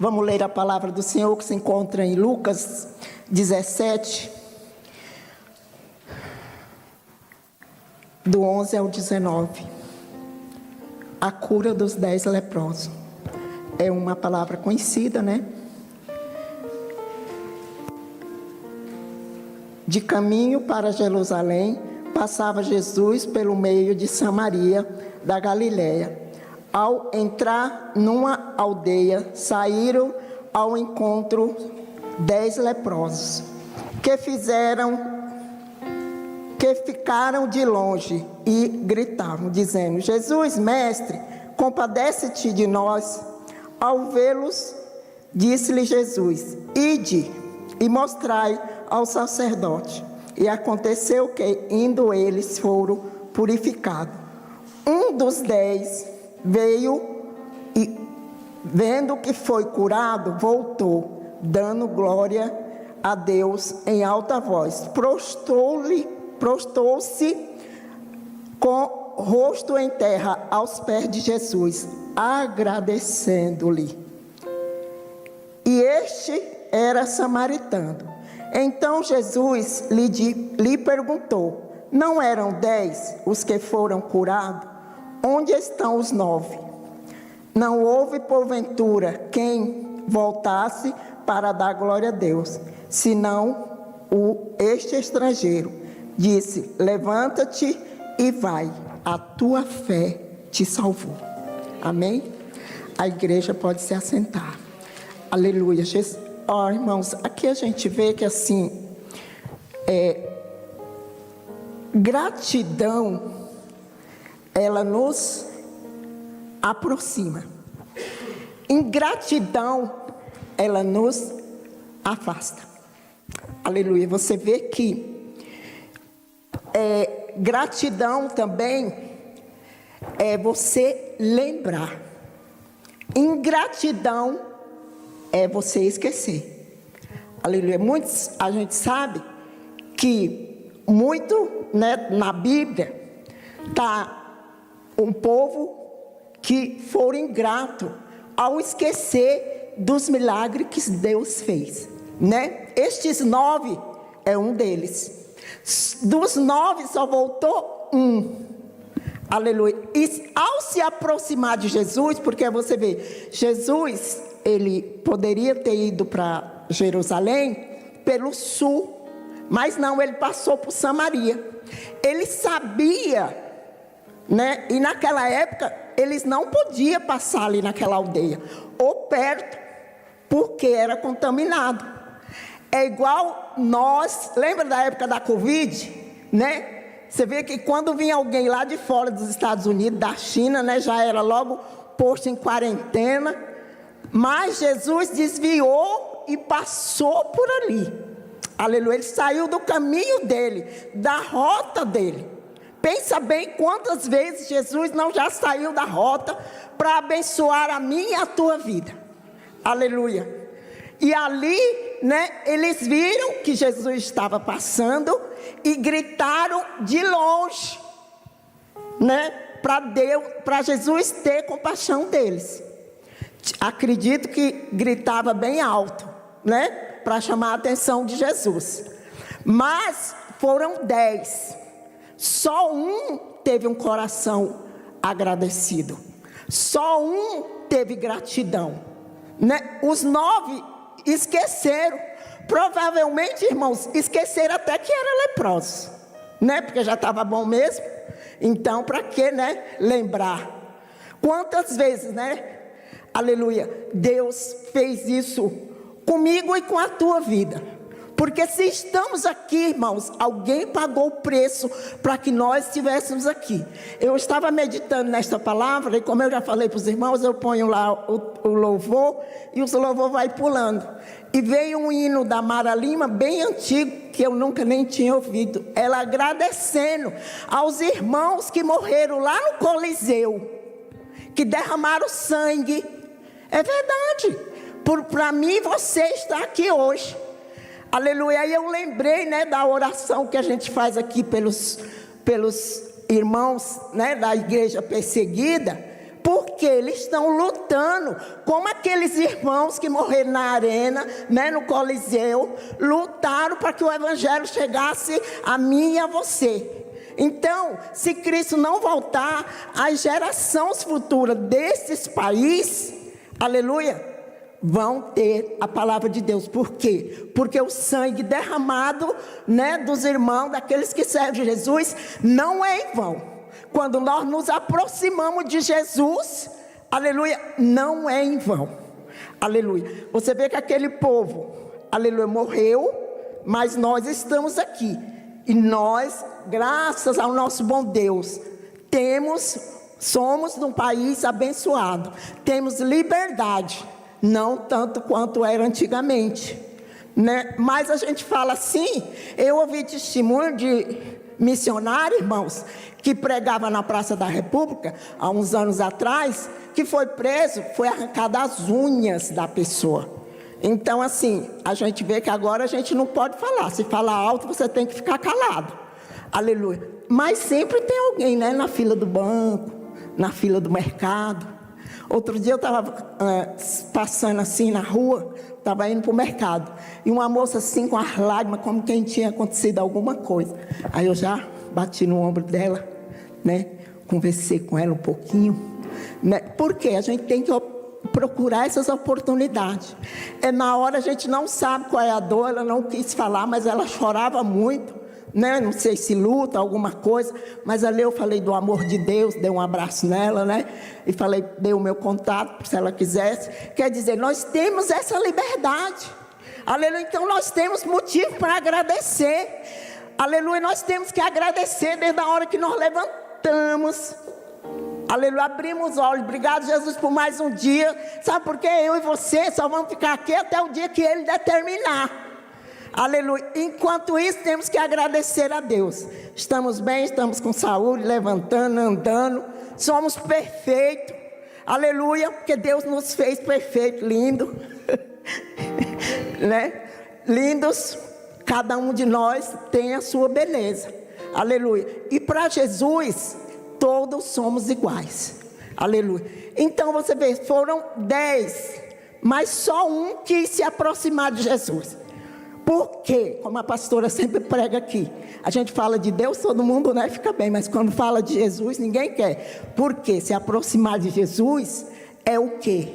Vamos ler a palavra do Senhor que se encontra em Lucas 17, do 11 ao 19. A cura dos 10 leprosos. É uma palavra conhecida, né? De caminho para Jerusalém, passava Jesus pelo meio de Samaria, da Galiléia. Ao entrar numa aldeia, saíram ao encontro 10 leprosos, que ficaram de longe e gritavam, dizendo: Jesus, mestre, compadece-te de nós. Ao vê-los, disse-lhe Jesus: Ide e mostrai ao sacerdote. E aconteceu que, indo eles, foram purificados. Um dos 10 veio e, vendo que foi curado, voltou, dando glória a Deus em alta voz. Prostou-se com o rosto em terra aos pés de Jesus, agradecendo-lhe. E este era samaritano. Então Jesus lhe perguntou: não eram 10 os que foram curados? Onde estão os 9? Não houve porventura quem voltasse para dar glória a Deus, senão este estrangeiro. Disse: levanta-te e vai, a tua fé te salvou. Amém? A igreja pode se assentar. Aleluia. Ó, irmãos, aqui a gente vê que assim, gratidão, ela nos aproxima. Ingratidão, ela nos afasta. Aleluia. Você vê que gratidão também é você lembrar. Ingratidão é você esquecer. Aleluia. Muitos, a gente sabe que muito, né, na Bíblia está um povo que foram ingrato ao esquecer dos milagres que Deus fez, né? Estes 9 é um deles. Dos 9 só voltou um. Aleluia. E ao se aproximar de Jesus, porque você vê, Jesus, ele poderia ter ido para Jerusalém pelo sul, mas não, ele passou por Samaria. Ele sabia, né? E naquela época eles não podiam passar ali naquela aldeia ou perto, porque era contaminado. É igual nós, lembra da época da Covid, né? Você vê que quando vinha alguém lá de fora dos Estados Unidos, da China, né, já era logo posto em quarentena, mas Jesus desviou e passou por ali. Aleluia. Ele saiu do caminho dele, da rota dele. Pensa bem quantas vezes Jesus não já saiu da rota para abençoar a minha e a tua vida. Aleluia. E ali, né, eles viram que Jesus estava passando e gritaram de longe, né, para Jesus ter compaixão deles. Acredito que gritava bem alto, né, para chamar a atenção de Jesus. Mas foram 10. Só um teve um coração agradecido. Só um teve gratidão, né? Os 9 esqueceram. Provavelmente, irmãos, esqueceram até que era leproso, né? Porque já estava bom mesmo. Então, para que, né, lembrar? Quantas vezes, né? Aleluia. Deus fez isso comigo e com a tua vida. Porque se estamos aqui, irmãos, alguém pagou o preço para que nós estivéssemos aqui. Eu estava meditando nesta palavra, e como eu já falei para os irmãos, eu ponho lá o louvor, e o louvor vai pulando. E veio um hino da Mara Lima, bem antigo, que eu nunca nem tinha ouvido. Ela agradecendo aos irmãos que morreram lá no Coliseu, que derramaram sangue. É verdade. Para mim, você está aqui hoje. Aleluia. E eu lembrei, né, da oração que a gente faz aqui pelos irmãos, né, da igreja perseguida. Por Porque eles estão lutando, como aqueles irmãos que morreram na arena, né, no Coliseu, lutaram para que o evangelho chegasse a mim e a você. Então, se Cristo não voltar, as gerações futuras desses países, aleluia, vão ter a palavra de Deus. Por quê? Porque o sangue derramado, né, dos irmãos, daqueles que servem Jesus, não é em vão. Quando nós nos aproximamos de Jesus, aleluia, não é em vão. Aleluia. Você vê que aquele povo, aleluia, morreu, mas nós estamos aqui. E nós, graças ao nosso bom Deus, somos num país abençoado. Temos liberdade, não tanto quanto era antigamente, né? Mas a gente fala assim, eu ouvi testemunho de missionário, irmãos, que pregava na Praça da República, há uns anos atrás, que foi preso, foi arrancada as unhas da pessoa. Então, assim, a gente vê que agora a gente não pode falar. Se falar alto, você tem que ficar calado. Aleluia. Mas sempre tem alguém, né? Na fila do banco, na fila do mercado. Outro dia eu estava passando assim na rua, estava indo para o mercado. E uma moça assim com as lágrimas, como quem tinha acontecido alguma coisa. Aí eu já bati no ombro dela, né? Conversei com ela um pouquinho, né? Porque a gente tem que procurar essas oportunidades. Na hora a gente não sabe qual é a dor, ela não quis falar, mas ela chorava muito, né? Não sei se luta, alguma coisa, mas ali eu falei do amor de Deus, dei um abraço nela, né? E falei, dei o meu contato, se ela quisesse. Quer dizer, nós temos essa liberdade. Aleluia, então nós temos motivo para agradecer. Aleluia, nós temos que agradecer desde a hora que nós levantamos. Aleluia, abrimos os olhos. Obrigado, Jesus, por mais um dia. Sabe por quê? Eu e você só vamos ficar aqui até o dia que Ele determinar. Aleluia. Enquanto isso, temos que agradecer a Deus. Estamos bem, estamos com saúde, levantando, andando. Somos perfeitos. Aleluia, porque Deus nos fez perfeito, lindo. Né? Lindos. Cada um de nós tem a sua beleza. Aleluia. E para Jesus, todos somos iguais. Aleluia. Então você vê, foram 10, mas só um quis se aproximar de Jesus. Por quê? Como a pastora sempre prega aqui, a gente fala de Deus, todo mundo, né, fica bem, mas quando fala de Jesus, ninguém quer. Por quê? Se aproximar de Jesus é o quê?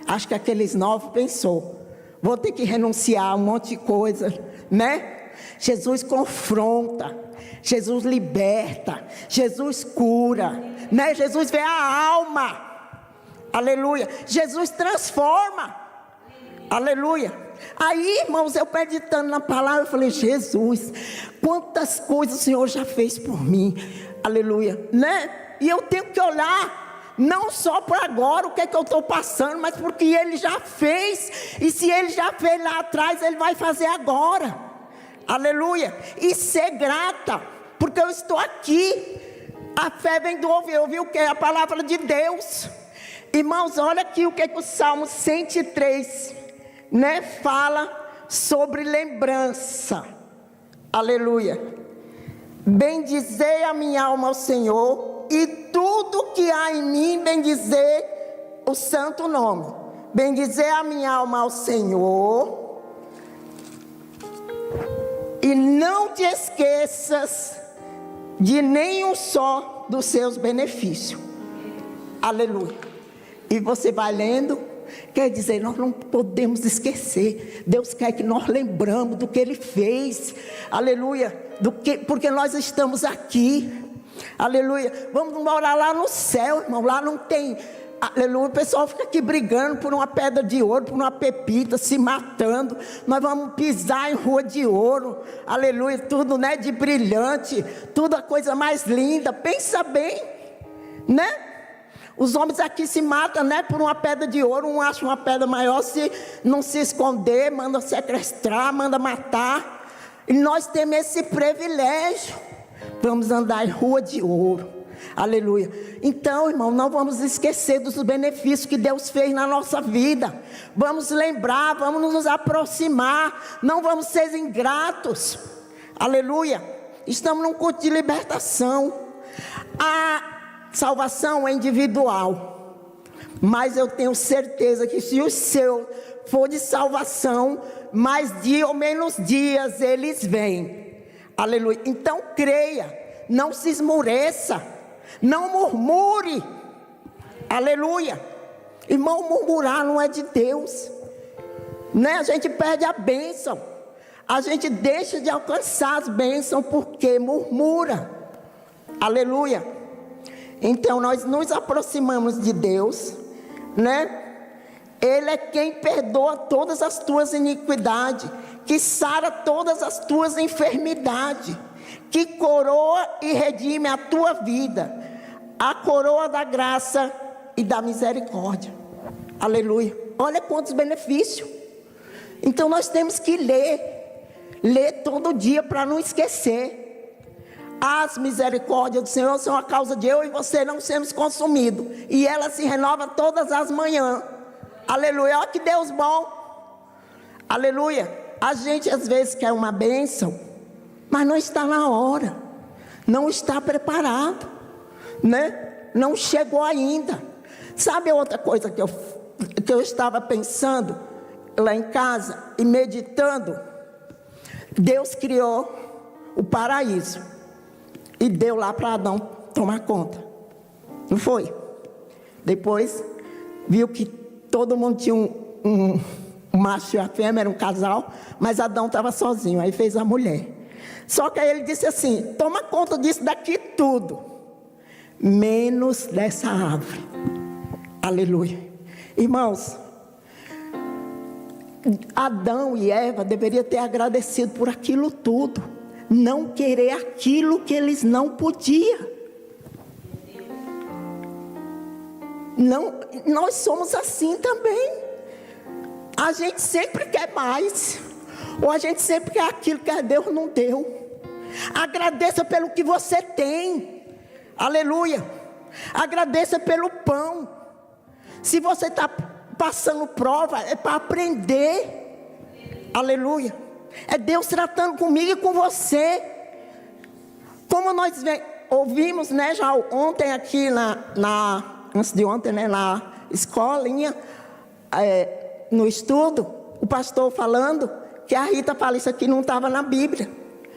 Acho que aqueles 9 pensou, vou ter que renunciar a um monte de coisa, né? Jesus confronta, Jesus liberta, Jesus cura, né? Jesus vê a alma, aleluia, Jesus transforma, aleluia. Aí, irmãos, eu meditando na palavra, eu falei, Jesus, quantas coisas o Senhor já fez por mim, aleluia, né? E eu tenho que olhar, não só para agora, o que é que eu estou passando, mas porque Ele já fez, e se Ele já fez lá atrás, Ele vai fazer agora, aleluia, e ser grata, porque eu estou aqui. A fé vem do ouvir o que? A palavra de Deus. Irmãos, olha aqui o que o Salmo 103, né, fala sobre lembrança. Aleluia. Bendizei a minha alma ao Senhor, e tudo que há em mim, bendizer o santo nome. Bendizei a minha alma ao Senhor, e não te esqueças de nenhum só dos seus benefícios. Aleluia. E você vai lendo, quer dizer, nós não podemos esquecer. Deus quer que nós lembramos do que Ele fez. Aleluia. Porque nós estamos aqui. Aleluia. Vamos morar lá no céu, irmão. Lá não tem... Aleluia, o pessoal fica aqui brigando por uma pedra de ouro, por uma pepita, se matando. Nós vamos pisar em rua de ouro. Aleluia, tudo, né, de brilhante, tudo a coisa mais linda. Pensa bem, né? Os homens aqui se matam, né, por uma pedra de ouro. Um acha uma pedra maior, se não se esconder, manda sequestrar, manda matar. E nós temos esse privilégio. Vamos andar em rua de ouro. Aleluia. Então, irmão, não vamos esquecer dos benefícios que Deus fez na nossa vida. Vamos lembrar, vamos nos aproximar. Não vamos ser ingratos. Aleluia. Estamos num culto de libertação. A salvação é individual. Mas eu tenho certeza que se o seu for de salvação, mais dia ou menos dias eles vêm. Aleluia. Então creia, não se esmoreça, não murmure. Aleluia. Irmão, murmurar não é de Deus, né? A gente perde a bênção, a gente deixa de alcançar as bênçãos porque murmura. Aleluia. Então nós nos aproximamos de Deus, né? Ele é quem perdoa todas as tuas iniquidades, que sara todas as tuas enfermidades, que coroa e redime a tua vida, a coroa da graça e da misericórdia. Aleluia. Olha quantos benefícios. Então nós temos que ler todo dia para não esquecer. As misericórdias do Senhor são a causa de eu e você não sermos consumidos, e ela se renova todas as manhãs. Aleluia. Olha que Deus bom. Aleluia. A gente às vezes quer uma bênção, mas não está na hora, não está preparado, né? Não chegou ainda. Sabe outra coisa que eu estava pensando lá em casa e meditando? Deus criou o paraíso e deu lá para Adão tomar conta, não foi? Depois viu que todo mundo tinha um macho e a fêmea, era um casal, mas Adão estava sozinho, aí fez a mulher. Só que aí ele disse assim: toma conta disso daqui tudo, menos dessa árvore. Aleluia. Irmãos, Adão e Eva deveriam ter agradecido por aquilo tudo, não querer aquilo que eles não podiam. Não, nós somos assim também. A gente sempre quer mais, ou a gente sempre quer aquilo que Deus não deu. Agradeça pelo que você tem. Aleluia. Agradeça pelo pão. Se você está passando prova, é para aprender. Aleluia. É Deus tratando comigo e com você. Como nós ouvimos, né, já ontem aqui antes de ontem, né, na escolinha, no estudo, o pastor falando que a Rita fala: isso aqui não estava na Bíblia.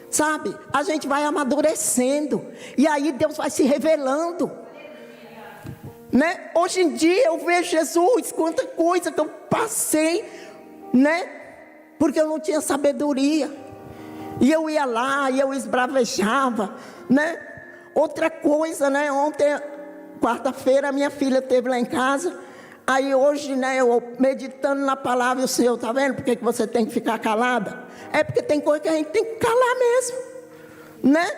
Sabe, a gente vai amadurecendo, e aí Deus vai se revelando, né? Hoje em dia eu vejo Jesus, quanta coisa que eu passei, né? Porque eu não tinha sabedoria, e eu ia lá, e eu esbravejava, né? Outra coisa, né? Ontem, quarta-feira, minha filha esteve lá em casa. Aí hoje, né, eu meditando na palavra, o Senhor, está vendo por que você tem que ficar calada? É porque tem coisa que a gente tem que calar mesmo, né?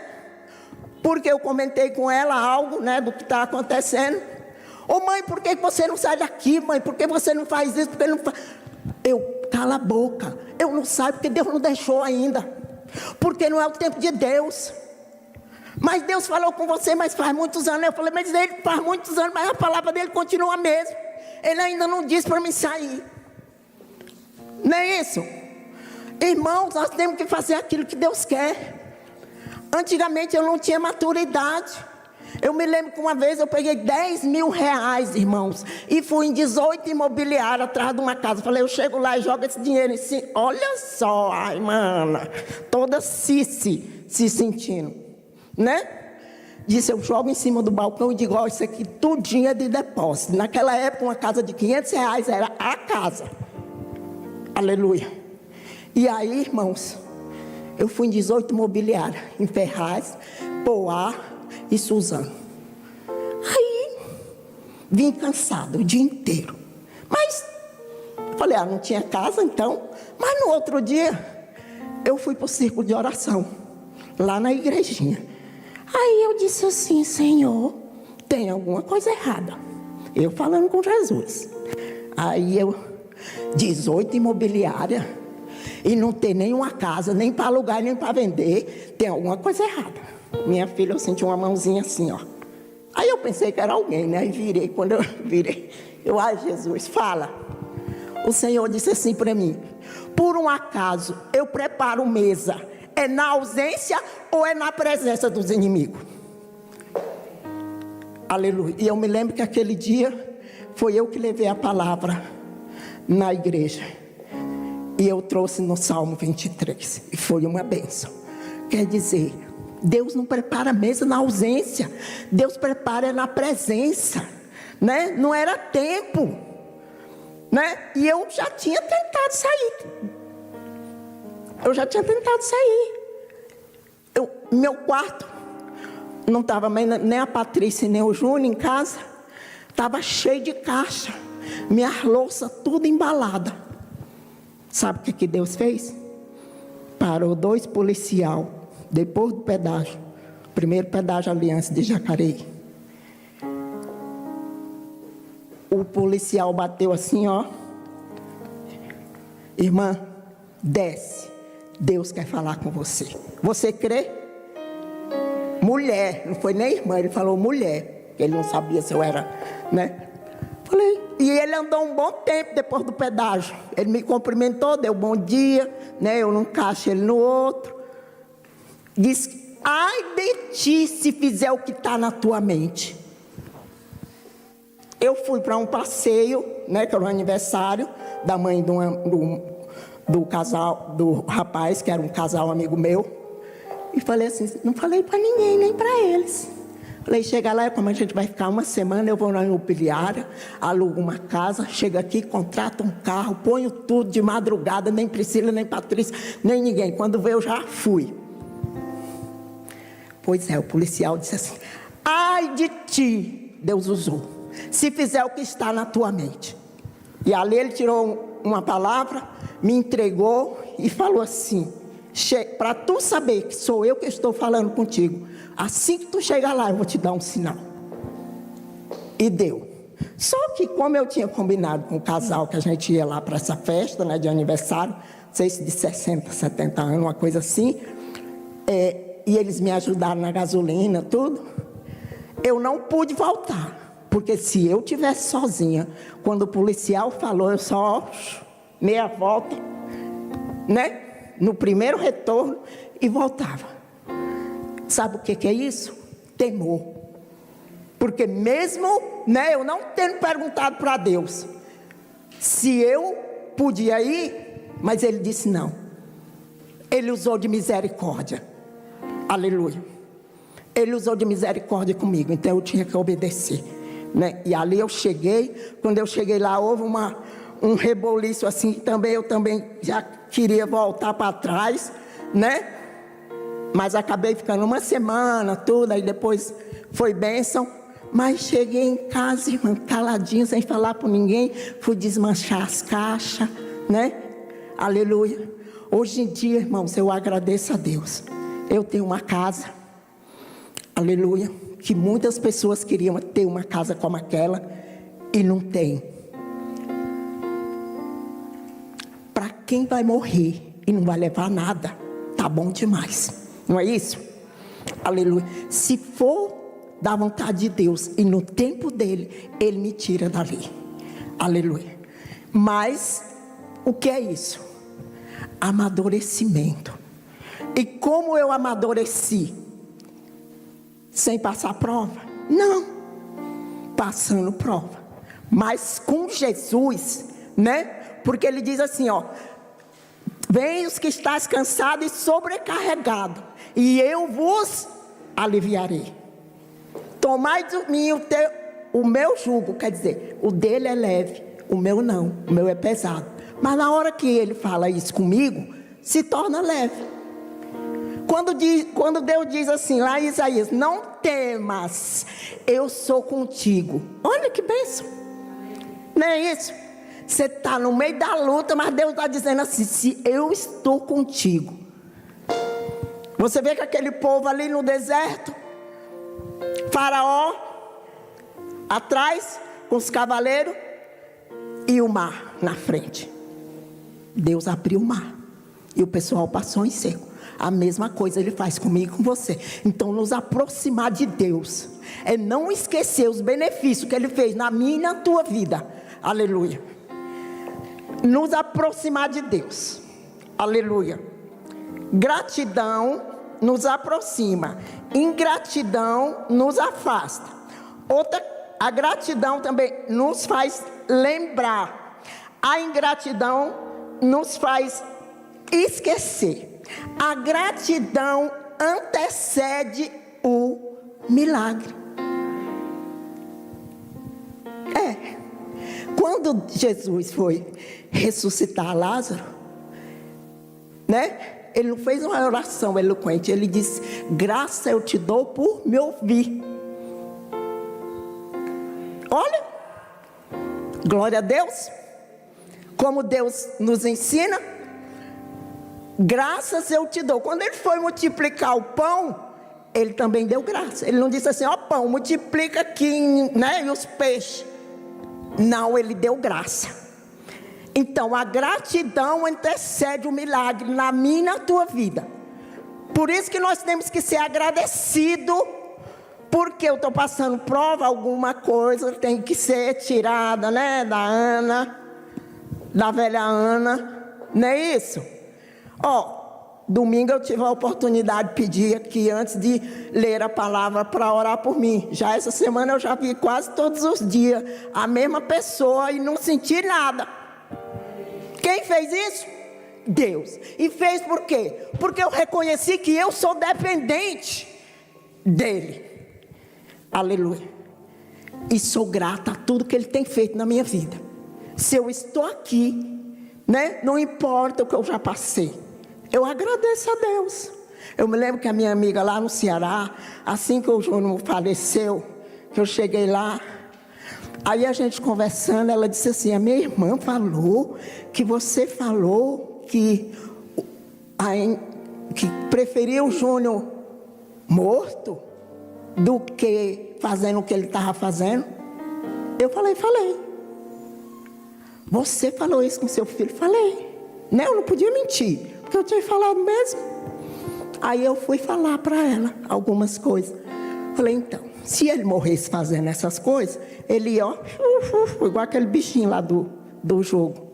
Porque eu comentei com ela algo, né, do que está acontecendo. Ô mãe, por que você não sai daqui, mãe? Por que você não faz isso? Por que não faz? Eu, cala a boca. Eu não saio porque Deus não deixou ainda. Porque não é o tempo de Deus. Mas Deus falou com você, mas faz muitos anos. Eu falei: mas ele faz muitos anos, mas a palavra dele continua a mesma. Ele ainda não disse para mim sair. Não é isso? Irmãos, nós temos que fazer aquilo que Deus quer. Antigamente eu não tinha maturidade. Eu me lembro que uma vez eu peguei 10 mil reais, irmãos, e fui em 18 imobiliários atrás de uma casa. Falei: eu chego lá e jogo esse dinheiro em cima. Olha só, ai, mana, toda se sentindo, né? Disse: eu jogo em cima do balcão e digo: ó, isso aqui tudinho é de depósito. Naquela época, uma casa de 500 reais era a casa. Aleluia. E aí, irmãos, eu fui em 18 imobiliárias, em Ferraz, Poá e Suzano. Aí, vim cansado o dia inteiro. Mas, falei: não tinha casa então. Mas no outro dia, eu fui para o círculo de oração, lá na igrejinha. Aí eu disse assim: Senhor, tem alguma coisa errada. Eu falando com Jesus. Aí 18 imobiliárias, e não tem nenhuma casa, nem para alugar, nem para vender. Tem alguma coisa errada. Minha filha, eu senti uma mãozinha assim, ó. Aí eu pensei que era alguém, né? E virei, quando eu virei, ai, Jesus, fala. O Senhor disse assim para mim: por um acaso eu preparo mesa, é na ausência ou é na presença dos inimigos? Aleluia. E eu me lembro que aquele dia foi eu que levei a palavra na igreja. E eu trouxe no Salmo 23. E foi uma bênção. Quer dizer, Deus não prepara a mesa na ausência. Deus prepara na presença. Né? Não era tempo. Né? E eu já tinha tentado sair. Meu quarto não estava nem a Patrícia nem o Júnior em casa. Estava cheio de caixa. Minha louça tudo embalada. Sabe o que Deus fez? Parou 2 policiais depois do pedágio. Primeiro pedágio Aliança de Jacareí. O policial bateu assim, ó. Irmã, desce. Deus quer falar com você. Você crê? Mulher, não foi nem irmã, ele falou mulher. Ele não sabia se eu era, né? Falei, e ele andou um bom tempo depois do pedágio. Ele me cumprimentou, deu bom dia, né? Eu num caixa, ele no outro. Disse, ai de ti se fizer o que está na tua mente. Eu fui para um passeio, né? Que era o aniversário da mãe do casal, do rapaz, que era um casal amigo meu. E falei assim, não falei para ninguém, nem para eles. Falei, chega lá, como a gente vai ficar uma semana, eu vou na imobiliária, alugo uma casa, chego aqui, contrato um carro, ponho tudo de madrugada, nem Priscila, nem Patrícia, nem ninguém. Quando veio, eu já fui. Pois é, o policial disse assim, ai de ti, Deus usou, se fizer o que está na tua mente. E ali ele tirou uma palavra, me entregou e falou assim, para tu saber que sou eu que estou falando contigo, assim que tu chegar lá, eu vou te dar um sinal. E deu. Só que como eu tinha combinado com o casal que a gente ia lá para essa festa, né, de aniversário, não sei se de 60, 70 anos, uma coisa assim, e eles me ajudaram na gasolina, tudo, eu não pude voltar. Porque se eu estivesse sozinha, quando o policial falou, eu só meia volta, né? No primeiro retorno e voltava. Sabe o que é isso? Temor. Porque mesmo, né, eu não tendo perguntado para Deus se eu podia ir, mas Ele disse não. Ele usou de misericórdia. Aleluia. Ele usou de misericórdia comigo, então eu tinha que obedecer, né? E ali eu cheguei, quando eu cheguei lá houve um reboliço assim, eu também já queria voltar para trás, né? Mas acabei ficando uma semana, tudo, aí depois foi bênção. Mas cheguei em casa, irmão, caladinho, sem falar para ninguém, fui desmanchar as caixas, né? Aleluia. Hoje em dia, irmãos, eu agradeço a Deus. Eu tenho uma casa, aleluia, que muitas pessoas queriam ter uma casa como aquela e não tem. Para quem vai morrer e não vai levar nada, tá bom demais, não é isso? Aleluia. Se for da vontade de Deus e no tempo dele, Ele me tira dali, aleluia. Mas o que é isso? Amadurecimento. E como eu amadureci? Sem passar prova? Não, passando prova. Mas com Jesus, né? Porque Ele diz assim, ó, vem os que estás cansado e sobrecarregado, e eu vos aliviarei. Tomai de mim o meu jugo, quer dizer, o dele é leve, o meu não, o meu é pesado. Mas na hora que Ele fala isso comigo, se torna leve. Quando Deus diz assim, lá em Isaías, não temas, eu sou contigo. Olha que bênção. Não é isso? Você está no meio da luta, mas Deus está dizendo assim, se eu estou contigo. Você vê que aquele povo ali no deserto, Faraó, atrás, com os cavaleiros, e o mar na frente. Deus abriu o mar, e o pessoal passou em seco. A mesma coisa Ele faz comigo e com você. Então nos aproximar de Deus é não esquecer os benefícios que Ele fez na minha e na tua vida. Aleluia. Nos aproximar de Deus. Aleluia. Gratidão nos aproxima, ingratidão nos afasta. A gratidão também nos faz lembrar. A ingratidão nos faz esquecer. A gratidão antecede o milagre. Quando Jesus foi ressuscitar Lázaro, né? Ele não fez uma oração eloquente. Ele disse: graça eu te dou por me ouvir. Olha, glória a Deus. Como Deus nos ensina, graças eu te dou. Quando ele foi multiplicar o pão, ele também deu graça. Ele não disse assim: ó pão, multiplica aqui, né, e os peixes. Não, ele deu graça. Então, a gratidão antecede o milagre na minha e na tua vida. Por isso que nós temos que ser agradecidos. Porque eu estou passando prova, alguma coisa tem que ser tirada, né? Da Ana, da velha Ana. Não é isso? Domingo eu tive a oportunidade de pedir aqui, antes de ler a palavra, para orar por mim. Já essa semana eu já vi quase todos os dias a mesma pessoa e não senti nada. Quem fez isso? Deus. E fez por quê? Porque eu reconheci que eu sou dependente dele. Aleluia. E sou grata a tudo que ele tem feito na minha vida. Se eu estou aqui, né? Não importa o que eu já passei, eu agradeço a Deus. Eu me lembro que a minha amiga lá no Ceará, assim que o Júnior faleceu, que eu cheguei lá, aí a gente conversando, ela disse assim: a minha irmã falou que você falou que preferia o Júnior morto do que fazendo o que ele estava fazendo. Eu falei. Você falou isso com seu filho? Falei. Né? Eu não podia mentir, porque eu tinha falado mesmo. Aí eu fui falar para ela algumas coisas. Falei: então, se ele morresse fazendo essas coisas, ele ia, igual aquele bichinho lá do jogo,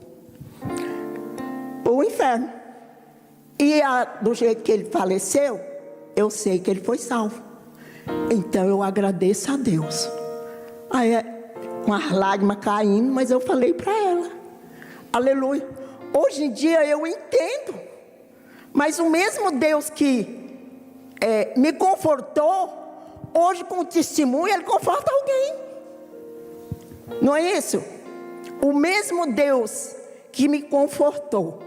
o inferno. E do jeito que ele faleceu, eu sei que ele foi salvo. Então eu agradeço a Deus. Aí, com as lágrimas caindo, mas eu falei para ela: aleluia. Hoje em dia eu entendo. Mas o mesmo Deus que me confortou, hoje com o testemunho, ele conforta alguém. Não é isso? O mesmo Deus que me confortou.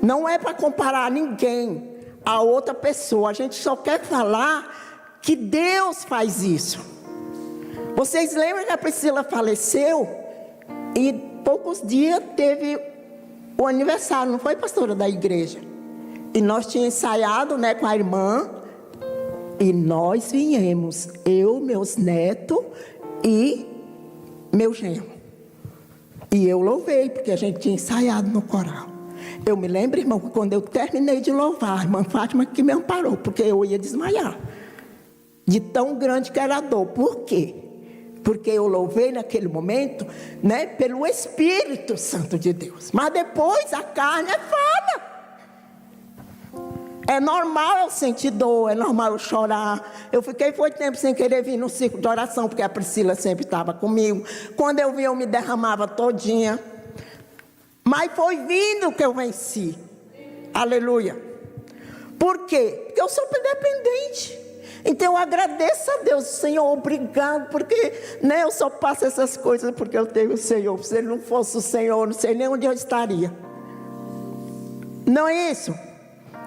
Não é para comparar ninguém a outra pessoa. A gente só quer falar que Deus faz isso. Vocês lembram que a Priscila faleceu? E poucos dias teve o aniversário, não foi, pastora, da igreja? E nós tínhamos ensaiado, né, com a irmã. E nós viemos, eu, meus netos e meu genro. E eu louvei, porque a gente tinha ensaiado no coral. Eu me lembro, irmão, que quando eu terminei de louvar, a irmã Fátima que me amparou, porque eu ia desmaiar. De tão grande que era a dor. Por quê? Porque eu louvei naquele momento, né, pelo Espírito Santo de Deus. Mas depois a carne é falha. É normal eu sentir dor, é normal eu chorar. Eu fiquei tempo sem querer vir no círculo de oração, porque a Priscila sempre estava comigo. Quando eu vim, eu me derramava todinha. Mas foi vindo que eu venci. Aleluia. Por quê? Porque eu sou dependente. Então eu agradeço a Deus: Senhor, obrigado, porque, né, eu só passo essas coisas porque eu tenho o Senhor. Se ele não fosse o Senhor, eu não sei nem onde eu estaria. Não é isso?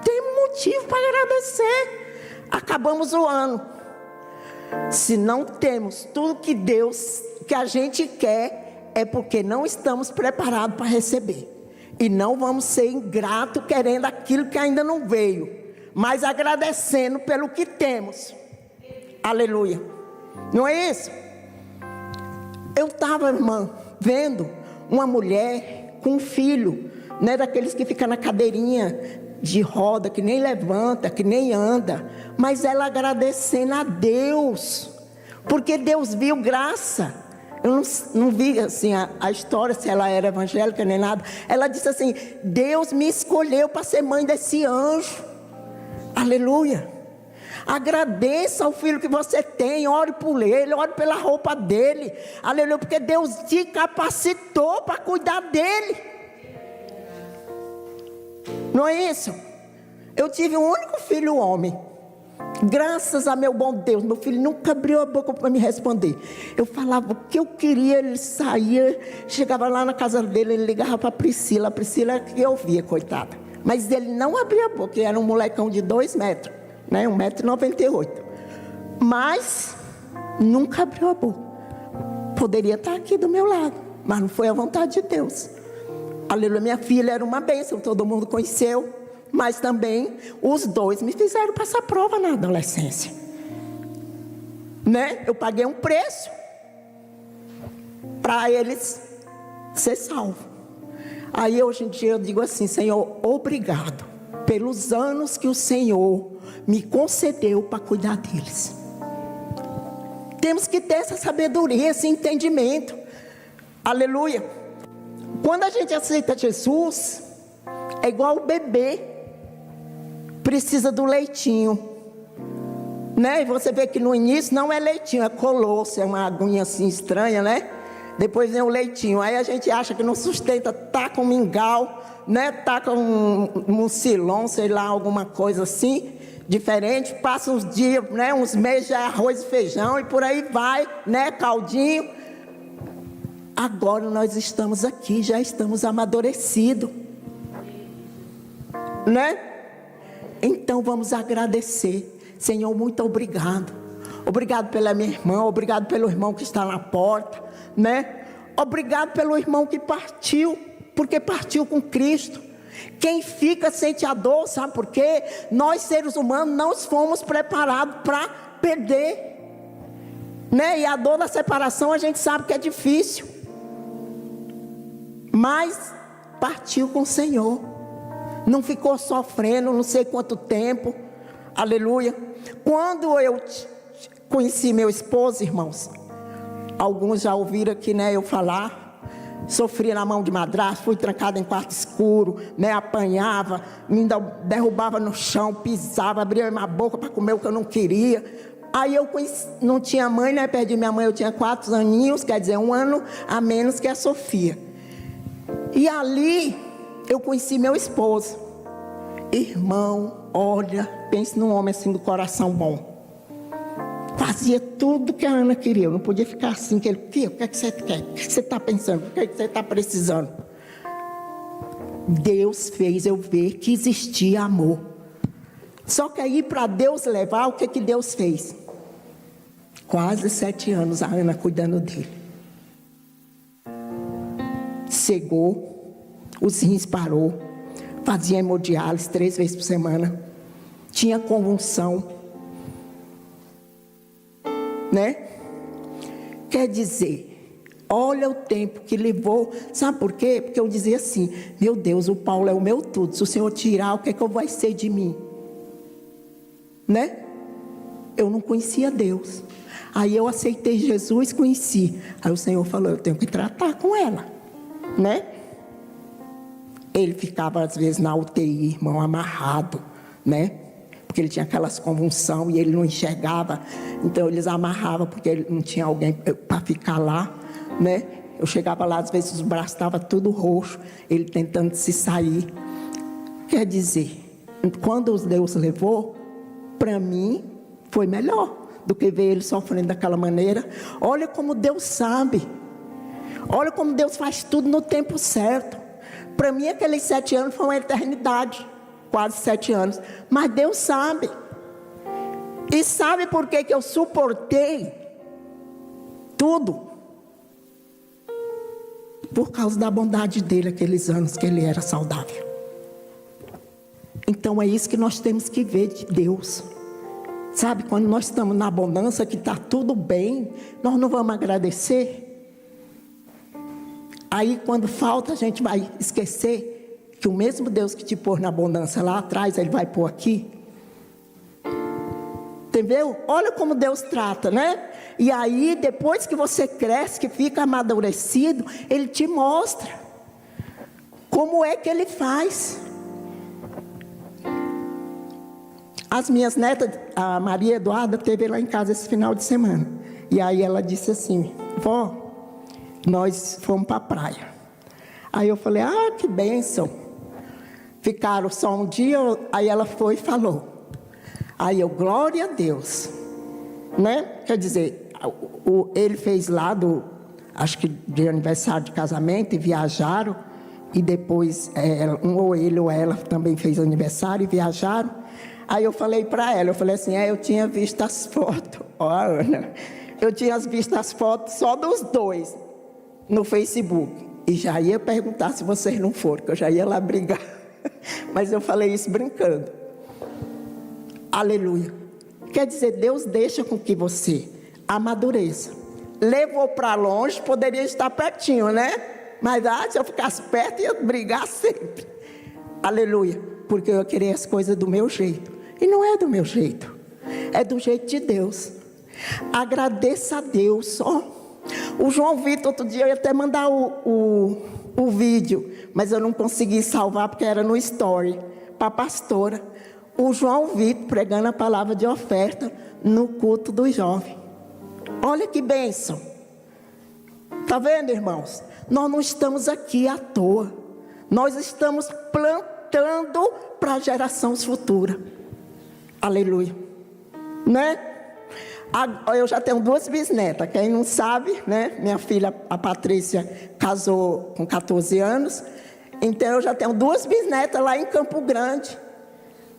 Tem motivo para agradecer. Acabamos o ano. Se não temos tudo que Deus, que a gente quer, é porque não estamos preparados para receber. E não vamos ser ingratos querendo aquilo que ainda não veio, mas agradecendo pelo que temos. Aleluia. Não é isso? Eu estava, irmã, vendo uma mulher com um filho, né, daqueles que ficam na cadeirinha de roda, que nem levanta, que nem anda, mas ela agradecendo a Deus, porque Deus viu graça. Eu não vi assim a história, se ela era evangélica nem nada. Ela disse assim: Deus me escolheu para ser mãe desse anjo. Aleluia. Agradeça ao filho que você tem, ore por ele, ore pela roupa dele, aleluia, porque Deus te capacitou para cuidar dele. Não é isso? Eu tive um único filho homem. Graças a meu bom Deus, meu filho nunca abriu a boca para me responder. Eu falava o que eu queria, ele saía, chegava lá na casa dele, ele ligava para a Priscila que eu via, coitada. Mas ele não abria a boca, ele era um molecão de 2 metros, né? 1,98 m. Mas nunca abriu a boca. Poderia estar aqui do meu lado, mas não foi a vontade de Deus. Aleluia, minha filha era uma bênção, todo mundo conheceu. Mas também os dois me fizeram passar prova na adolescência, né? Eu paguei um preço para eles ser salvos. Aí hoje em dia eu digo assim: Senhor, obrigado pelos anos que o Senhor me concedeu para cuidar deles. Temos que ter essa sabedoria, esse entendimento. Aleluia. Quando a gente aceita Jesus, é igual o bebê. Precisa do leitinho, né? E você vê que no início não é leitinho, é colosso, é uma aguinha assim estranha, né? Depois vem o leitinho, aí a gente acha que não sustenta, tá com mingau, né? Tá com um silon, sei lá, alguma coisa assim, diferente. Passa uns dias, né? Uns meses já é arroz e feijão e por aí vai, né? Caldinho. Agora nós estamos aqui, já estamos amadurecidos, né? Então vamos agradecer. Senhor, muito obrigado. Obrigado pela minha irmã, obrigado pelo irmão que está na porta, né? Obrigado pelo irmão que partiu, porque partiu com Cristo. Quem fica sente a dor, sabe por quê? Nós seres humanos não fomos preparados para perder, né? E a dor da separação a gente sabe que é difícil, mas partiu com o Senhor. Não ficou sofrendo não sei quanto tempo. Aleluia. Quando eu conheci meu esposo, irmãos, alguns já ouviram aqui, né, eu falar. Sofria na mão de madrasta, fui trancada em quarto escuro, né, apanhava, me derrubava no chão, pisava, abria minha boca para comer o que eu não queria. Aí eu não tinha mãe, né, perdi minha mãe, eu tinha 4 aninhos, quer dizer, 1 ano a menos que a Sofia. E ali eu conheci meu esposo. Irmão, olha, pense num homem assim do coração bom. Fazia tudo que a Ana queria. Eu não podia ficar assim, que ele, o que é que você quer? O que você está pensando? O que é que você está precisando? Deus fez eu ver que existia amor. Só que aí para Deus levar, o que que Deus fez? Quase 7 anos a Ana cuidando dele. Cegou. Os rins parou, fazia hemodiálise 3 vezes por semana, tinha convulsão, né? Quer dizer, olha o tempo que levou, sabe por quê? Porque eu dizia assim: meu Deus, o Paulo é o meu tudo, se o Senhor tirar, o que é que vai ser de mim? Né? Eu não conhecia Deus. Aí eu aceitei Jesus, conheci. Aí o Senhor falou: eu tenho que tratar com ela, né? Ele ficava às vezes na UTI, irmão, amarrado, né? Porque ele tinha aquelas convulsões e ele não enxergava. Então eles amarravam porque ele não tinha alguém para ficar lá, né? Eu chegava lá, às vezes os braços estavam tudo roxo, ele tentando se sair. Quer dizer, quando Deus levou, para mim foi melhor do que ver ele sofrendo daquela maneira. Olha como Deus sabe. Olha como Deus faz tudo no tempo certo. Para mim, aqueles 7 anos foi uma eternidade, quase 7 anos. Mas Deus sabe. E sabe por que eu suportei tudo? Por causa da bondade dele, aqueles anos que ele era saudável. Então é isso que nós temos que ver de Deus. Sabe, quando nós estamos na abundância, que está tudo bem, nós não vamos agradecer. Aí quando falta, a gente vai esquecer que o mesmo Deus que te pôs na abundância lá atrás, Ele vai pôr aqui. Entendeu? Olha como Deus trata, né? E aí, depois que você cresce, que fica amadurecido, Ele te mostra como é que Ele faz. As minhas netas, a Maria Eduarda, esteve lá em casa esse final de semana. E aí ela disse assim: vó, nós fomos para a praia. Aí eu falei: ah, que bênção. Ficaram só um dia, aí ela foi e falou. Aí eu, glória a Deus. Né? Quer dizer, ele fez lá, acho que de aniversário de casamento, e viajaram. E depois, ou ele ou ela também fez aniversário e viajaram. Aí eu falei para ela, eu falei assim: eu tinha visto as fotos, ó, Ana, eu tinha visto as fotos só dos dois no Facebook. E já ia perguntar se vocês não foram, que eu já ia lá brigar. Mas eu falei isso brincando. Aleluia. Quer dizer, Deus deixa com que você amadureça. Levou para longe, poderia estar pertinho, né? Mas se eu ficasse perto, ia brigar sempre. Aleluia. Porque eu queria as coisas do meu jeito. E não é do meu jeito. É do jeito de Deus. Agradeça a Deus. O João Vitor, outro dia, eu ia até mandar o vídeo. Mas eu não consegui salvar, porque era no story. Para a pastora. O João Vitor pregando a palavra de oferta no culto dos jovens. Olha que bênção. Está vendo, irmãos? Nós não estamos aqui à toa. Nós estamos plantando para gerações futuras. Aleluia. Né? Eu já tenho 2 bisnetas. Quem não sabe, né? Minha filha, a Patrícia, casou com 14 anos. Então eu já tenho 2 bisnetas lá em Campo Grande.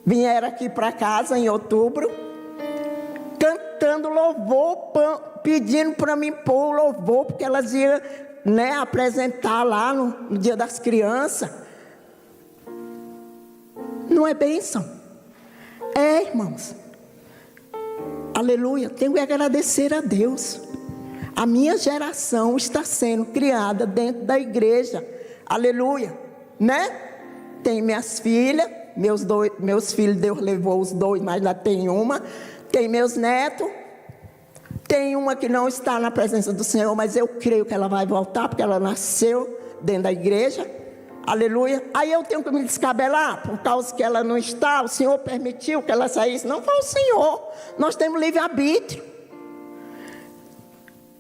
Vieram aqui para casa em outubro, cantando louvor, pedindo para mim pôr o louvor, porque elas iam, né, apresentar lá no Dia das Crianças. Não é bênção? É, irmãos. Aleluia. Tenho que agradecer a Deus. A minha geração está sendo criada dentro da igreja. Aleluia. Né? Tem minhas filhas. Meus filhos, Deus levou os 2, mas lá tem uma. Tem meus netos. Tem uma que não está na presença do Senhor, mas eu creio que ela vai voltar, porque ela nasceu dentro da igreja. Aleluia. Aí eu tenho que me descabelar, por causa que ela não está. O Senhor permitiu que ela saísse. Não foi o Senhor. Nós temos livre-arbítrio.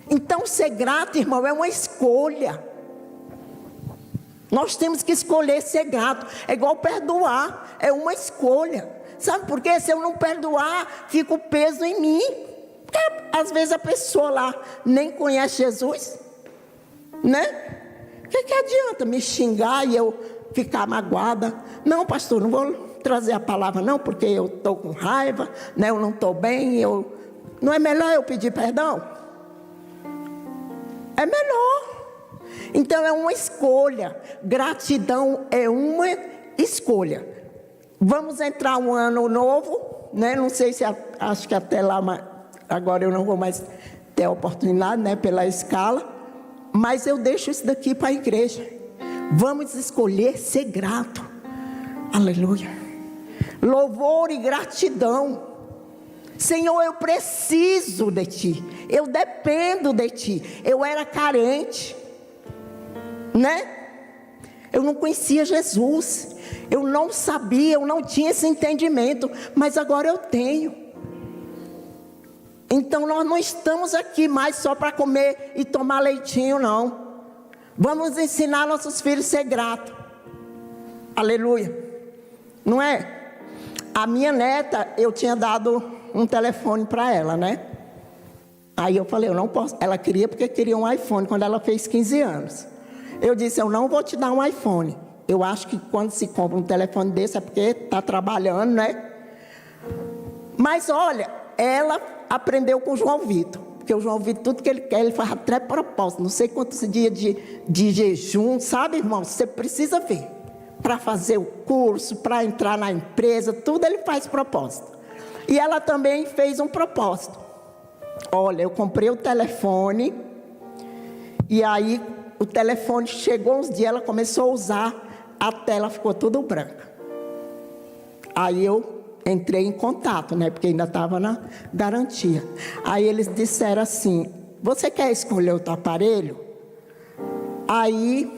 Então, ser grato, irmão, é uma escolha. Nós temos que escolher ser grato. É igual perdoar, é uma escolha. Sabe por quê? Se eu não perdoar, fica o peso em mim. Porque às vezes a pessoa lá nem conhece Jesus, né? O que adianta me xingar e eu ficar magoada? Não, pastor, não vou trazer a palavra não, porque eu estou com raiva, né? Eu não estou bem. Não é melhor eu pedir perdão? É melhor. Então é uma escolha. Gratidão é uma escolha. Vamos entrar um ano novo, né? Não sei se acho que até lá, agora eu não vou mais ter a oportunidade, né? Pela escala. Mas eu deixo isso daqui para a igreja. Vamos escolher ser grato. Aleluia. Louvor e gratidão. Senhor, eu preciso de Ti. Eu dependo de Ti. Eu era carente, né? Eu não conhecia Jesus. Eu não sabia, eu não tinha esse entendimento. Mas agora eu tenho. Então nós não estamos aqui mais só para comer e tomar leitinho, não. Vamos ensinar nossos filhos a ser gratos. Aleluia. Não é? A minha neta, eu tinha dado um telefone para ela, né? Aí eu falei, eu não posso. Ela queria porque queria um iPhone quando ela fez 15 anos. Eu disse, eu não vou te dar um iPhone. Eu acho que quando se compra um telefone desse é porque está trabalhando, né? Mas olha, ela aprendeu com o João Vitor. Porque o João Vitor, tudo que ele quer, ele faz até propósito. Não sei quantos dias de jejum, sabe, irmão? Você precisa ver. Para fazer o curso, para entrar na empresa, tudo ele faz propósito. E ela também fez um propósito. Olha, eu comprei o telefone. E aí, o telefone chegou uns dias, ela começou a usar. A tela ficou tudo branca. Aí eu entrei em contato, né? Porque ainda estava na garantia. Aí eles disseram assim, você quer escolher outro aparelho? Aí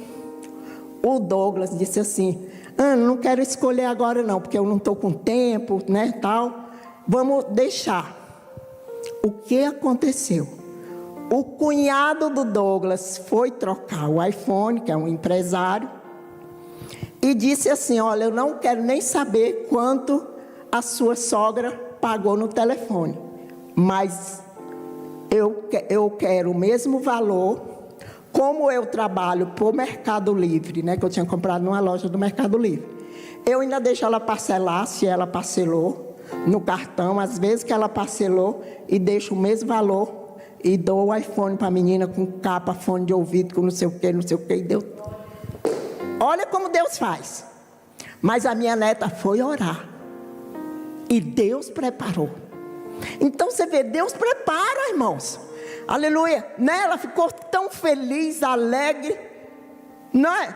o Douglas disse assim, Ana, não quero escolher agora não, porque eu não estou com tempo, né, tal. vamos deixar. O que aconteceu? O cunhado do Douglas foi trocar o iPhone, que é um empresário, e disse assim: olha, eu não quero nem saber quanto a sua sogra pagou no telefone, mas eu quero o mesmo valor. Como eu trabalho para o Mercado Livre, né, que eu tinha comprado numa loja do Mercado Livre, eu ainda deixo ela parcelar, se ela parcelou no cartão, às vezes que ela parcelou, e deixo o mesmo valor e dou o iPhone para a menina com capa, fone de ouvido, com não sei o que, e deu. Olha como Deus faz. Mas a minha neta foi orar e Deus preparou. Então você vê, Deus prepara, irmãos. Aleluia. Né? Ela ficou tão feliz, alegre, não é?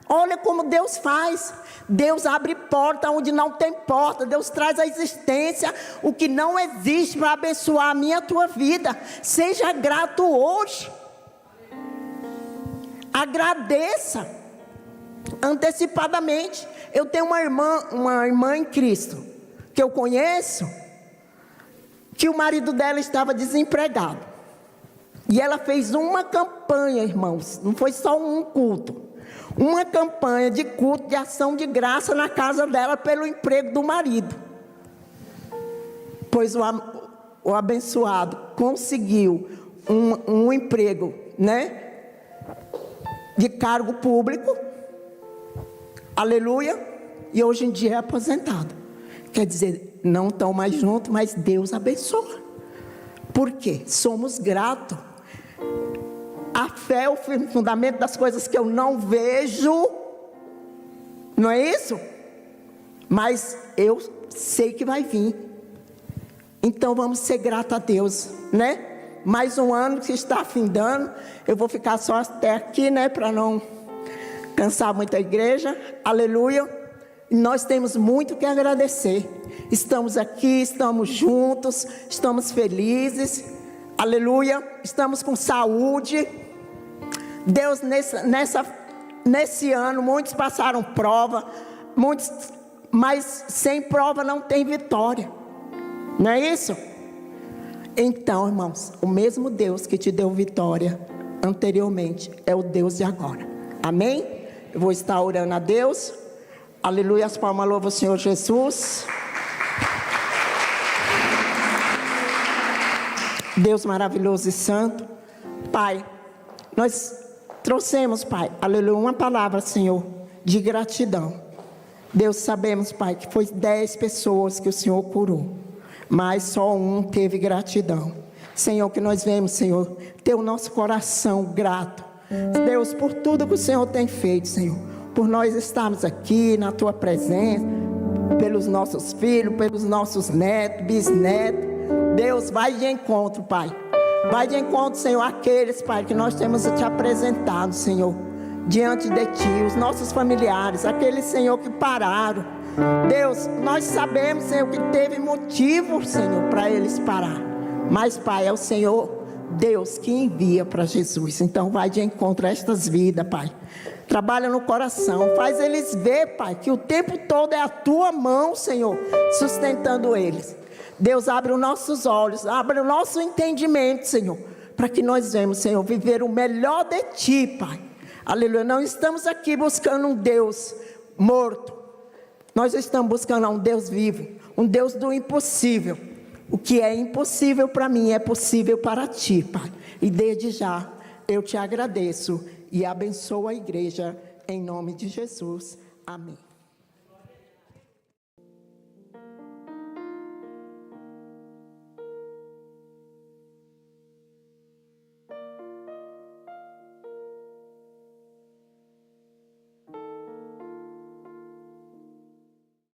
Olha como Deus faz. Deus abre porta onde não tem porta. Deus traz à existência o que não existe para abençoar a minha e a tua vida. Seja grato hoje. Agradeça antecipadamente. Eu tenho uma irmã em Cristo que eu conheço, que o marido dela estava desempregado. E ela fez uma campanha, irmãos, não foi só um culto, uma campanha de culto, de ação de graça na casa dela pelo emprego do marido. Pois o abençoado conseguiu um emprego, né, de cargo público, aleluia, e hoje em dia é aposentado. Quer dizer, não estão mais juntos, mas Deus abençoa. Por quê? Somos gratos. A fé é o fundamento das coisas que eu não vejo, não é isso? Mas eu sei que vai vir. Então vamos ser gratos a Deus, né? Mais um ano que está findando. Eu vou ficar só até aqui, né? Para não cansar muito a igreja. Aleluia. E nós temos muito que agradecer. Estamos aqui, estamos juntos, estamos felizes. Aleluia. Estamos com saúde. Deus, nesse ano, muitos passaram prova, mas sem prova não tem vitória. Não é isso? Então, irmãos, o mesmo Deus que te deu vitória anteriormente é o Deus de agora. Amém? Eu vou estar orando a Deus. Aleluia, as palmas louvam o Senhor Jesus. Deus maravilhoso e santo. Pai, nós trouxemos, Pai, aleluia, uma palavra, Senhor, de gratidão. Deus, sabemos, Pai, que foi 10 pessoas que o Senhor curou, mas só um teve gratidão. Senhor, que nós vemos, Senhor, ter o nosso coração grato. Deus, por tudo que o Senhor tem feito, Senhor, por nós estarmos aqui na Tua presença, pelos nossos filhos, pelos nossos netos, bisnetos. Deus, vai de encontro, Pai. Vai de encontro, Senhor, àqueles, Pai, que nós temos te apresentado, Senhor, diante de Ti, os nossos familiares, aqueles, Senhor, que pararam. Deus, nós sabemos, Senhor, que teve motivo, Senhor, para eles parar. Mas, Pai, é o Senhor, Deus, que envia para Jesus. Então, vai de encontro a estas vidas, Pai. Trabalha no coração, faz eles ver, Pai, que o tempo todo é a Tua mão, Senhor, sustentando eles. Deus, abre os nossos olhos, abre o nosso entendimento, Senhor, para que nós venhamos, Senhor, viver o melhor de Ti, Pai. Aleluia. Não estamos aqui buscando um Deus morto. Nós estamos buscando um Deus vivo, um Deus do impossível. O que é impossível para mim é possível para Ti, Pai. E desde já eu Te agradeço e abençoo a igreja em nome de Jesus. Amém.